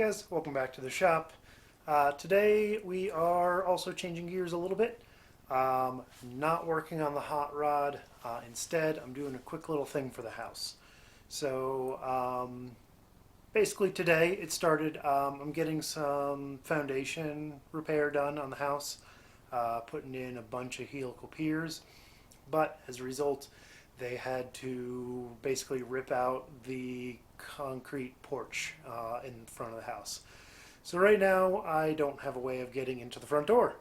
guys, welcome back to the shop. Today we are also changing gears a little bit. Not working on the hot rod. Instead, I'm doing a quick little thing for the house. So basically today it started, I'm getting some foundation repair done on the house, putting in a bunch of helical piers, but as a result they had to basically rip out the concrete porch in front of the house. So right now I don't have a way of getting into the front door.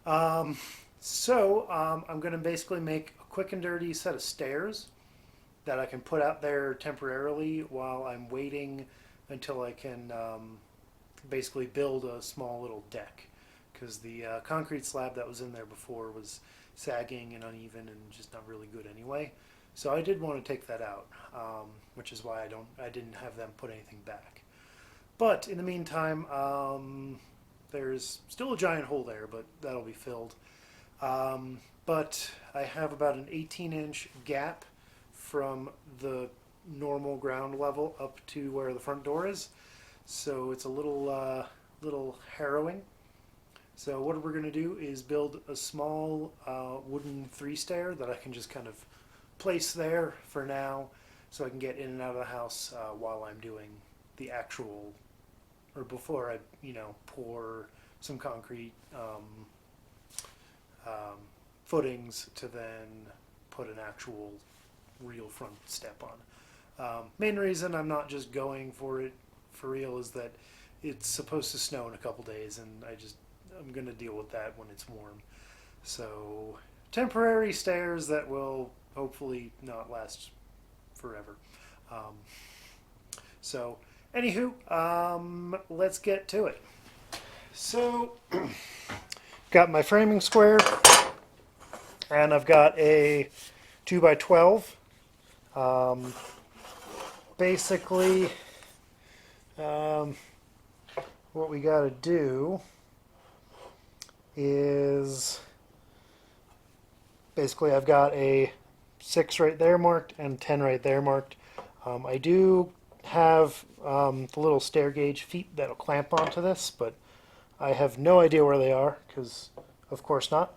I'm going to basically make a quick and dirty set of stairs that I can put out there temporarily while I'm waiting until I can basically build a small little deck, because the concrete slab that was in there before was sagging and uneven and just not really good anyway. So I did want to take that out, which is why I didn't have them put anything back. But in the meantime, there's still a giant hole there, but that'll be filled. But I have about an 18-inch gap from the normal ground level up to where the front door is. So it's a little harrowing. So what we're going to do is build a small wooden three-stair that I can just kind of place there for now, so I can get in and out of the house while I'm doing the actual, or before I, pour some concrete footings to then put an actual real front step on. Main reason I'm not just going for it for real is that it's supposed to snow in a couple days, and I'm going to deal with that when it's warm. So temporary stairs that will hopefully not last forever. Anywho, let's get to it. So, got my framing square, and I've got a 2x12. Basically, what we got to do is, basically I've got a 6 right there marked and 10 right there marked. I do have the little stair gauge feet that'll clamp onto this, but I have no idea where they are, because of course not.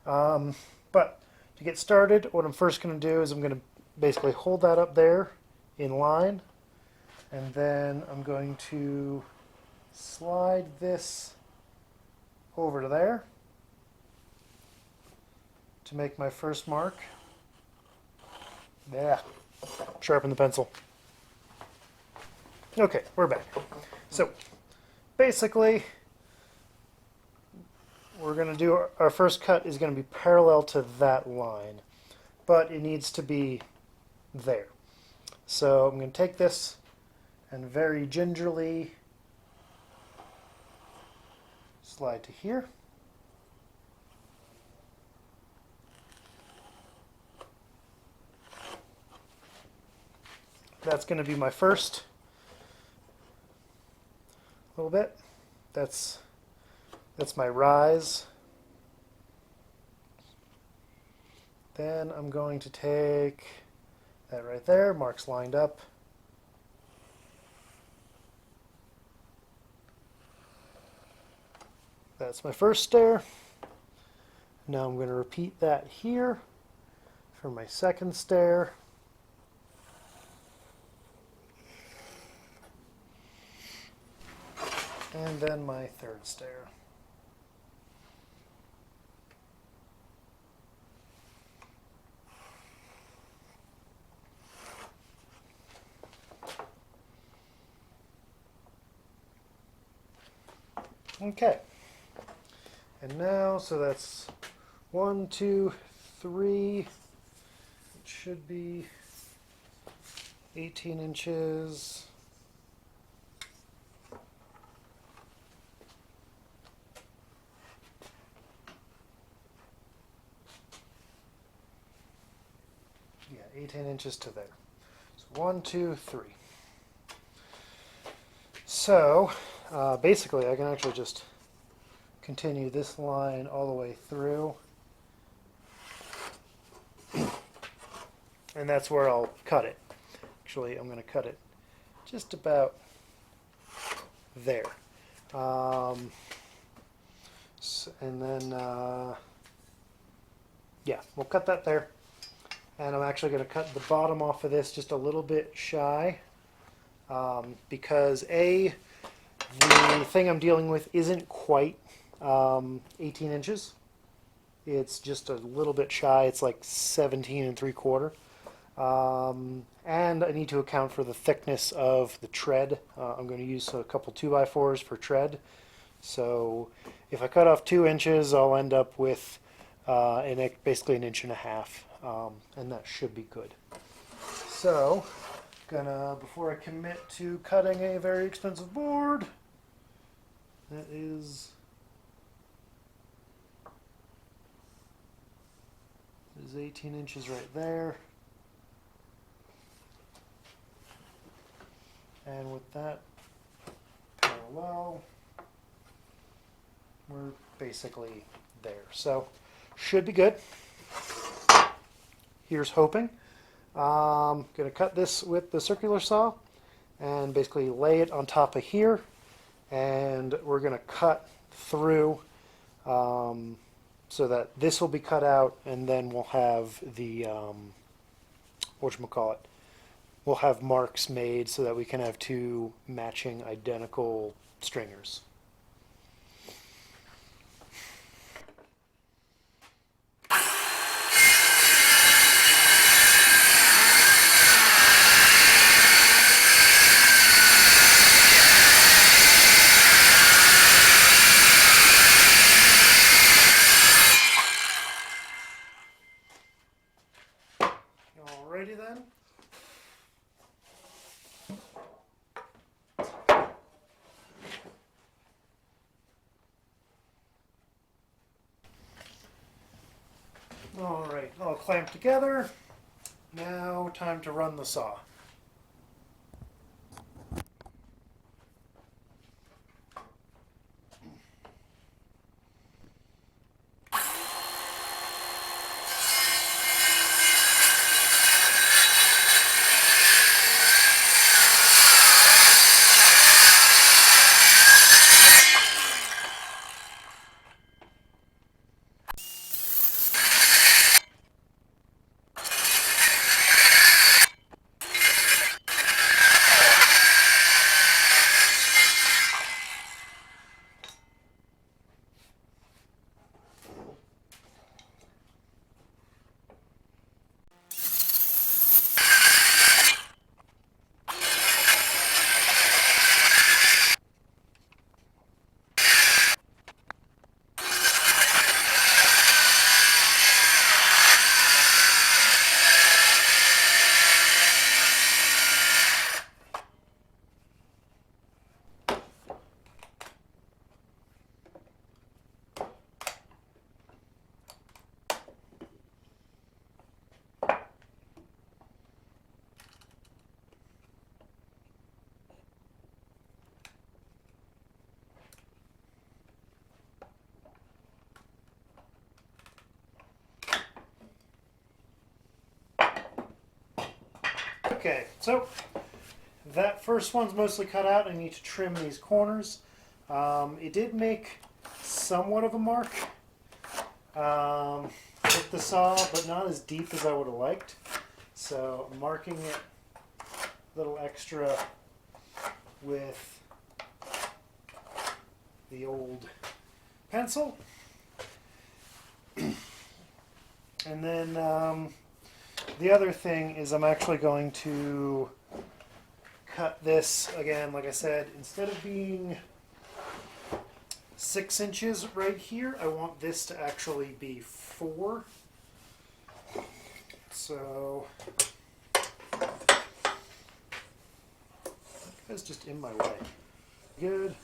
But to get started, what I'm first going to do is I'm going to basically hold that up there in line, and then I'm going to slide this over to there to make my first mark. Yeah, sharpen the pencil. Okay, we're back. So basically we're going to do our first cut is going to be parallel to that line, but it needs to be there. So I'm going to take this and very gingerly slide to here. That's going to be my first little bit. That's my rise. Then I'm going to take that right there, marks lined up. That's my first stair. Now I'm going to repeat that here for my second stair. And then my third stair. Okay. And now, so that's 1, 2, 3. It should be 18 inches. Yeah, 18 inches to there. So 1, 2, 3. So basically I can actually just continue this line all the way through, and that's where I'll cut it. Actually, I'm going to cut it just about there. And then, yeah, we'll cut that there. And I'm actually going to cut the bottom off of this just a little bit shy, because the thing I'm dealing with isn't quite 18 inches. It's just a little bit shy. It's like 17 and 3/4. And I need to account for the thickness of the tread. I'm going to use a couple 2x4s for tread. So if I cut off 2 inches, I'll end up with basically 1.5 inches, and that should be good. So, before I commit to cutting a very expensive board, that is 18 inches right there. And with that parallel, we're basically there. So, should be good. Here's hoping. I'm going to cut this with the circular saw and basically lay it on top of here. And we're going to cut through so that this will be cut out, and then we'll have the, whatchamacallit, we'll have marks made so that we can have 2 matching identical stringers. Alrighty then. Alright, all clamped together. Now time to run the saw. Okay, so that first one's mostly cut out. I need to trim these corners. It did make somewhat of a mark with the saw, but not as deep as I would have liked. So I'm marking it a little extra with the old pencil. And then the other thing is I'm actually going to cut this, again, like I said, instead of being 6 inches right here, I want this to actually be 4. So that's just in my way. Good.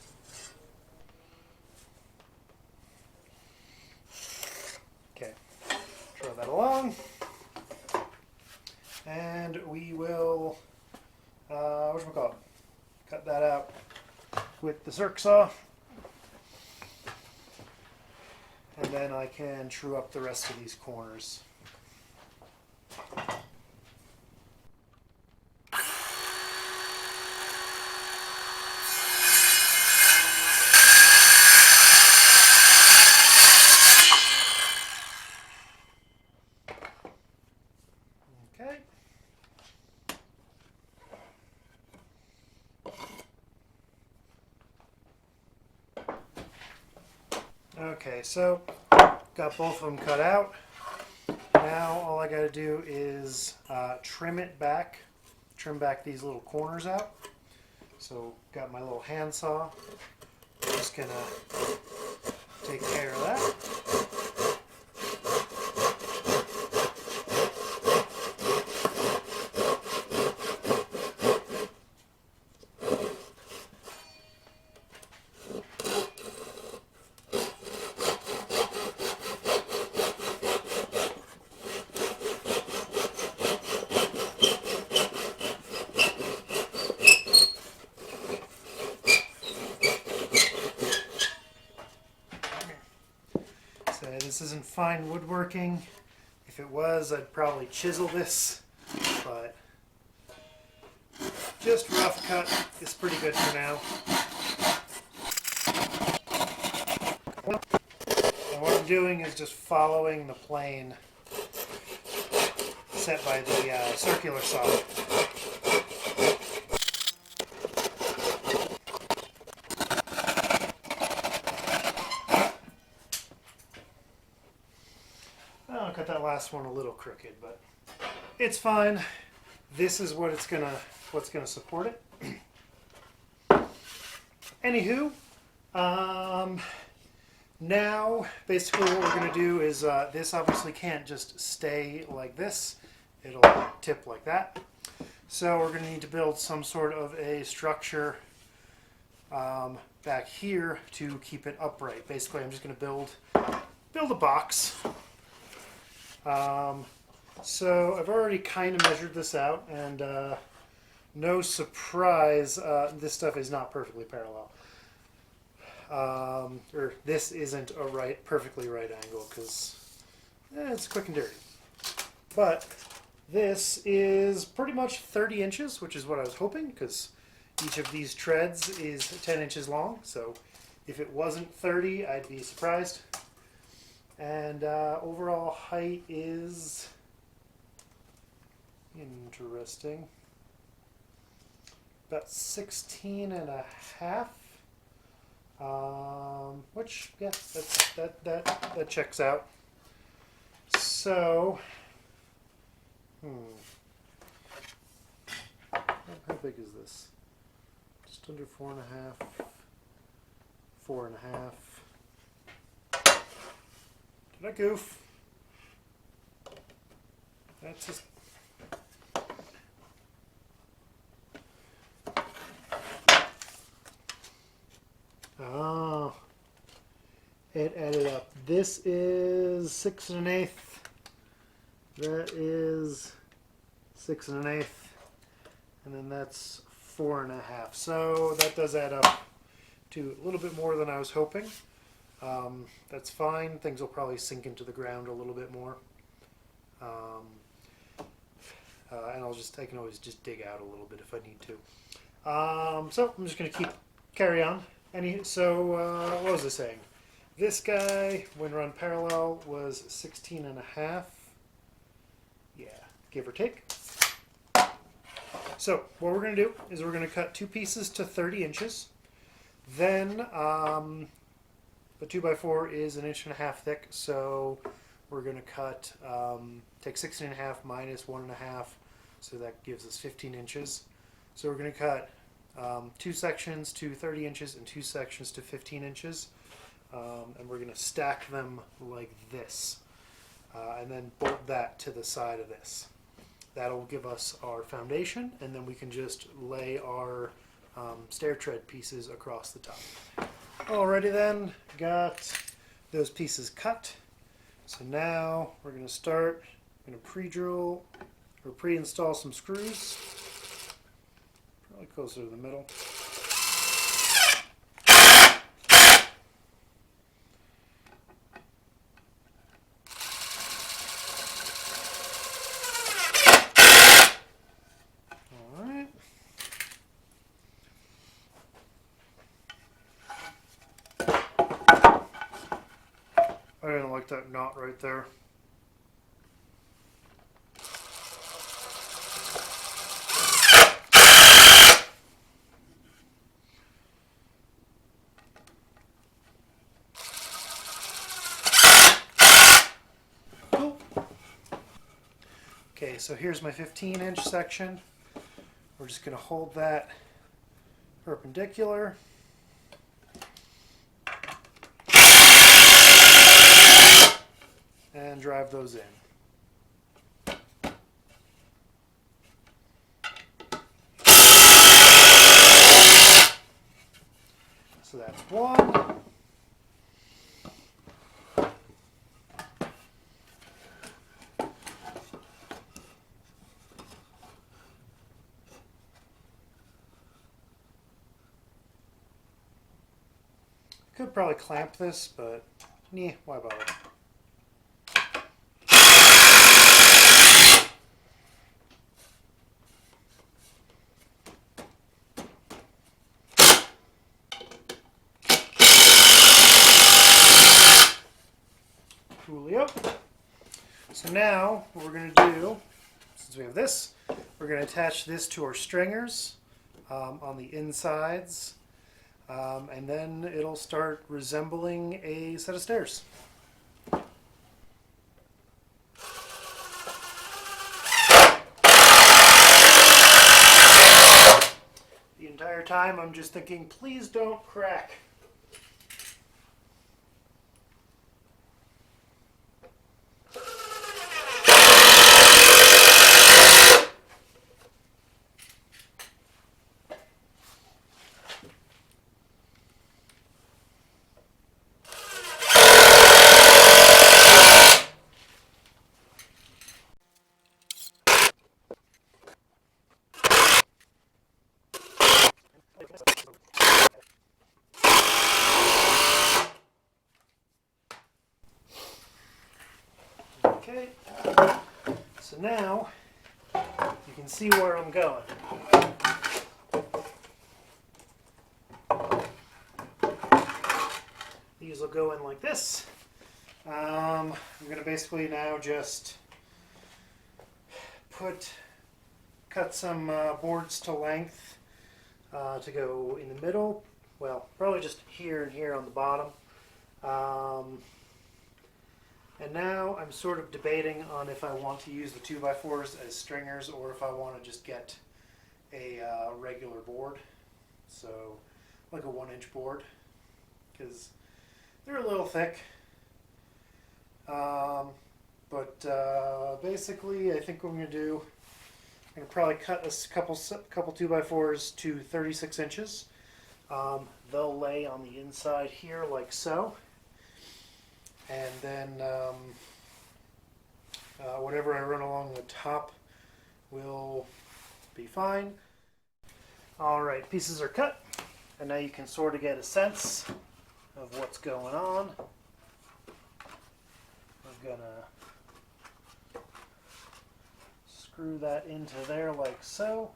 Okay, throw that along. And we will, whatchamacallit, cut that out with the circ saw. And then I can true up the rest of these corners. Okay, so got both of them cut out. Now all I got to do is trim back these little corners out. So got my little handsaw. Just gonna take care of that. So this isn't fine woodworking. If it was, I'd probably chisel this, but just rough cut is pretty good for now. And what I'm doing is just following the plane set by the circular saw. I'll cut that last one a little crooked, but it's fine. This is what's gonna support it. Anywho, now basically what we're gonna do is this obviously can't just stay like this. It'll tip like that. So we're gonna need to build some sort of a structure back here to keep it upright. Basically, I'm just gonna build a box. So I've already kind of measured this out, and no surprise, this stuff is not perfectly parallel. Or this isn't a perfectly right angle, because it's quick and dirty. But this is pretty much 30 inches, which is what I was hoping, because each of these treads is 10 inches long. So if it wasn't 30, I'd be surprised. And overall height is interesting. About 16 and a half. Which, yeah, that checks out. So, how big is this? Just under 4.5. 4.5. Did I goof? That's just... Oh. It added up. This is 6 1/8. That is 6 1/8. And then that's 4.5. So that does add up to a little bit more than I was hoping. That's fine. Things will probably sink into the ground a little bit more. And I can always just dig out a little bit if I need to. So I'm just going to carry on. What was I saying? This guy, when run parallel, was 16 and a half. Yeah, give or take. So what we're going to do is we're going to cut 2 pieces to 30 inches. Then the 2x4 is 1.5 inches thick, so we're going to cut, take 16 and a half minus 1.5, so that gives us 15 inches. So we're going to cut 2 sections to 30 inches and 2 sections to 15 inches, and we're going to stack them like this, and then bolt that to the side of this. That'll give us our foundation, and then we can just lay our stair tread pieces across the top. Alrighty then, got those pieces cut. So now we're going to start, I'm going to pre-drill or pre-install some screws. Probably closer to the middle. Alright. I didn't like that knot right there. Okay, so here's my 15-inch section. We're just going to hold that perpendicular. And drive those in. So that's one. Could probably clamp this, but why bother? Coolio. So now what we're going to do, since we have this, we're going to attach this to our stringers on the insides, and then it'll start resembling a set of stairs. The entire time I'm just thinking, please don't crack. Okay, so now you can see where I'm going. These will go in like this. I'm going to basically now just cut some boards to length to go in the middle. Well, probably just here and here on the bottom. And now I'm sort of debating on if I want to use the 2x4s as stringers or if I want to just get a regular board. So like a 1-inch board, because they're a little thick. But basically I think what I'm going to do, I'm going to probably cut a couple 2x4s to 36 inches. They'll lay on the inside here like so. And then whatever I run along the top will be fine. Alright, pieces are cut, and now you can sort of get a sense of what's going on. We're gonna screw that into there like so.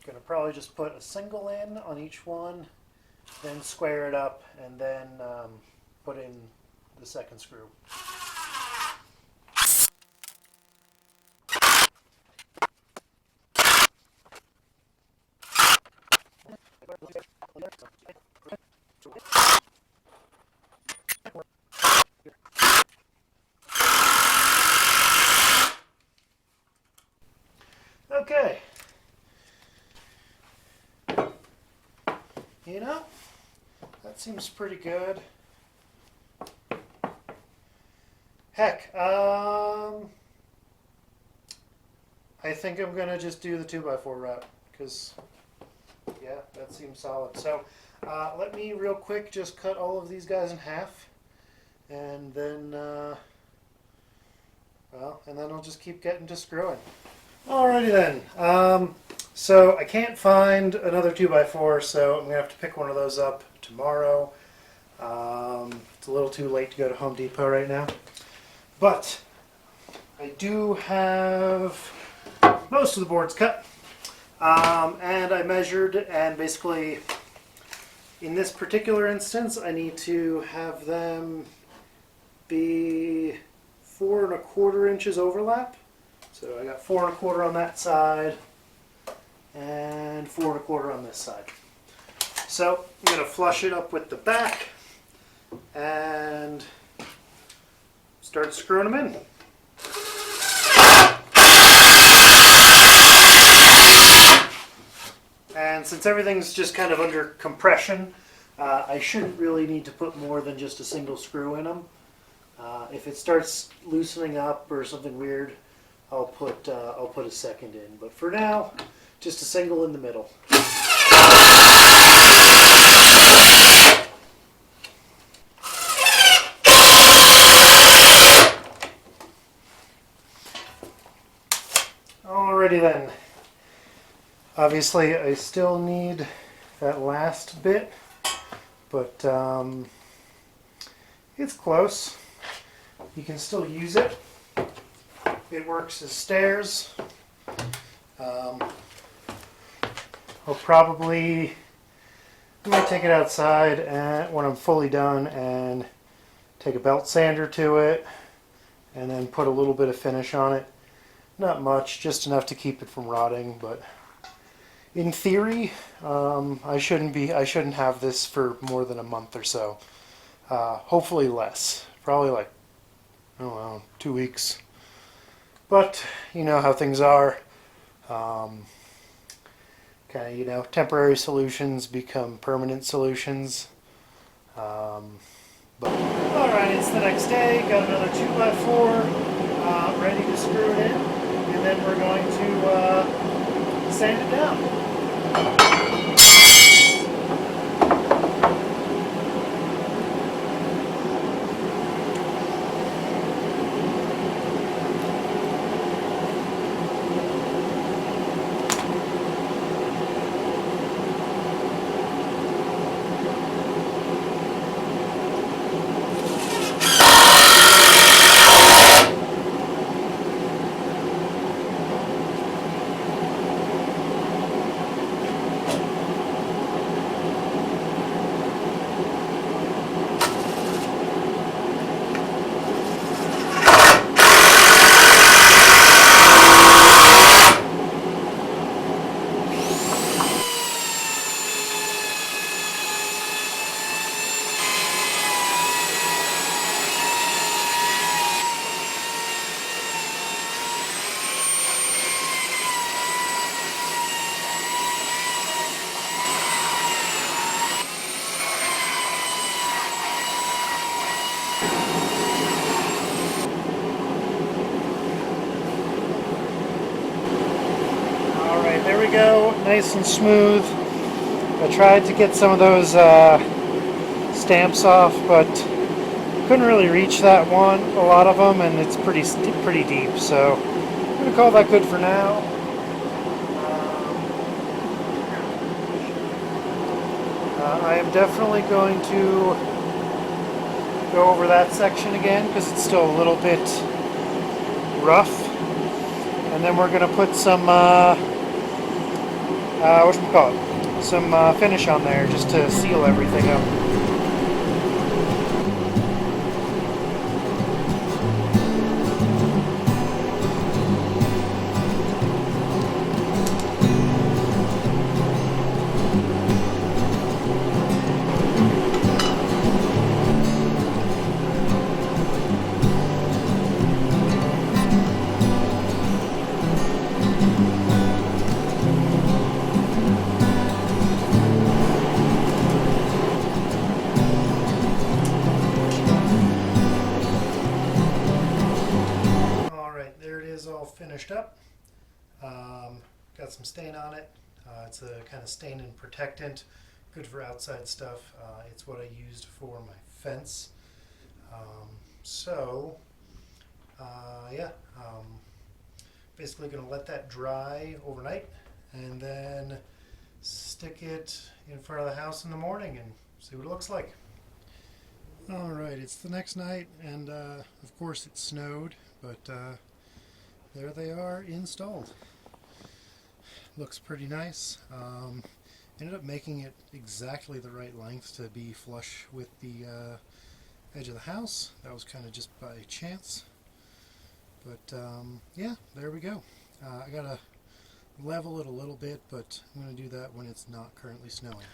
Gonna probably just put a single in on each one, then square it up, and then put in the second screw. Okay. You know, that seems pretty good. Heck, I think I'm gonna just do the 2x4 route, because yeah, that seems solid. So let me real quick just cut all of these guys in half, and then and then I'll just keep getting to screwing. Alrighty then. So I can't find another 2x4, so I'm gonna have to pick one of those up tomorrow. It's a little too late to go to Home Depot right now, but I do have most of the boards cut, and I measured, and basically in this particular instance I need to have them be 4 1/4 inches overlap. So I got 4 1/4 on that side and 4 1/4 on this side. So I'm going to flush it up with the back and start screwing them in. And since everything's just kind of under compression, I shouldn't really need to put more than just a single screw in them. If it starts loosening up or something weird, I'll put a second in. But for now, just a single in the middle. Alrighty then. Obviously, I still need that last bit, but it's close. You can still use it. It works as stairs. I might take it outside and when I'm fully done and take a belt sander to it and then put a little bit of finish on it. Not much, just enough to keep it from rotting, but in theory, I shouldn't have this for more than a month or so. Hopefully less. Probably like, I don't know, 2 weeks. But you know how things are. Kind of, you know, temporary solutions become permanent solutions. But alright, it's the next day. Got another 2x4 ready to screw it in, and then we're going to sand it down. There we go, nice and smooth. I tried to get some of those stamps off, but couldn't really reach that one, a lot of them, and it's pretty deep, so I'm going to call that good for now. I am definitely going to go over that section again because it's still a little bit rough, and then we're going to put some some finish on there just to seal everything up. All finished up. Got some stain on it. It's a kind of stain and protectant, good for outside stuff. It's what I used for my fence. Basically going to let that dry overnight and then stick it in front of the house in the morning and see what it looks like. Alright, it's the next night, and of course it snowed, but there they are installed. Looks pretty nice. Ended up making it exactly the right length to be flush with the edge of the house. That was kind of just by chance. But yeah, there we go. I gotta level it a little bit, but I'm going to do that when it's not currently snowing.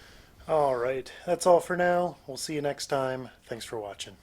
Alright, that's all for now. We'll see you next time. Thanks for watching.